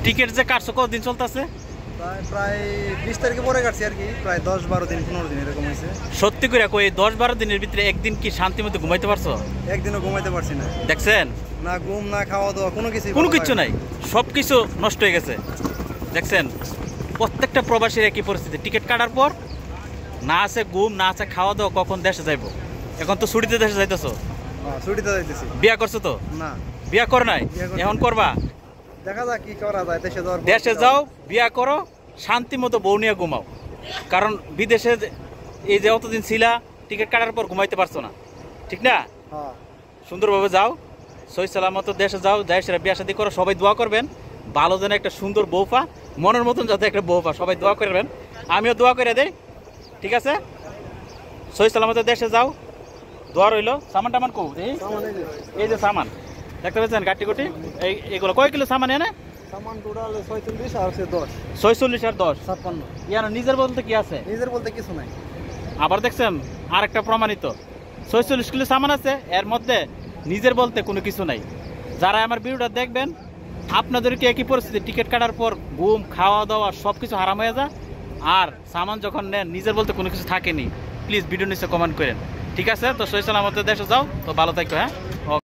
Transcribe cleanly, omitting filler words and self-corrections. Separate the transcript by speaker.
Speaker 1: Ticket যে কাটছো কতদিন চলতেছে?
Speaker 2: প্রায় 20 তারিখে পরে কাটছি আর কি, প্রায় 10-12 দিন 15 দিন এরকম হয়েছে।
Speaker 1: সত্যি করে কই 10-12 দিনের ভিতরে একদিন কি শান্তি মতো ঘুমাইতে পারছো?
Speaker 2: একদিনও ঘুমাইতে পারছি না।
Speaker 1: দেখছেন,
Speaker 2: না ঘুম না খাওয়া দাওয়া
Speaker 1: কোনো কিছু নাই, সব কিছু নষ্ট হয়ে গেছে। দেখছেন প্রত্যেকটা প্রবাসীর একই পরিস্থিতি, টিকিট কাটার পর না আছে ঘুম না আছে খাওয়া দাওয়া, কখন দেশে যাইব। এখন তো ছুটিতে দেশে যাইতেছো?
Speaker 2: ছুটিতে যাইতেছি।
Speaker 1: বিয়া করছো তো?
Speaker 2: না
Speaker 1: বিয়া কর নাই, এখন করবা?
Speaker 2: দেখা যাক কি করা যায়।
Speaker 1: দেশে যাও, বিয়া করো, শান্তি মতো বউ নিয়ে ঘুমাও। কারণ বিদেশে এই যে অতদিন ছিলা, টিকিট কাটার পর ঘুমাইতে পারছো না, ঠিক না? সুন্দরভাবে যাও, সহি সালামত দেশে যাও, যাই সেটা বিয়া শাদী করো। সবাই দোয়া করবেন ভালো যেন একটা সুন্দর বউ পা, মনের মতন যাতে একটা বউ পা, সবাই দোয়া করবেন, আমিও দোয়া করে দেই। ঠিক আছে, সহি সালামত দেশে যাও, দোয়া রইল। সামান টামান কো, এই যে সামান দেখতে পাচ্ছেন গাটি গুটি, এইগুলো কয় কিলো সামান এনে?
Speaker 2: সামান টোটাল 46 আর 10।
Speaker 1: 46 আর 10
Speaker 2: 56।
Speaker 1: ইয়ার নিজের বলতে কি আছে?
Speaker 2: নিজের বলতে কিছু নাই।
Speaker 1: আবার দেখছেন আরেকটা প্রমাণিত, 46 কিলো সামান আছে, এর মধ্যে নিজের বলতে কোনো কিছু নাই। যারা আমার ভিডিওটা দেখবেন আপনাদেরকে একই পরিস্থিতি, টিকিট কাটার পর ঘুম খাওয়া দাওয়া সব কিছু হারাম হয়ে যায়, আর সামান যখন নেন নিজের বলতে কোনো কিছু থাকেনি। প্লিজ ভিডিও নিচে কমেন্ট করেন। ঠিক আছে, তো সহি সালামত দেশে যাও, তো ভালো থাকো। হ্যাঁ।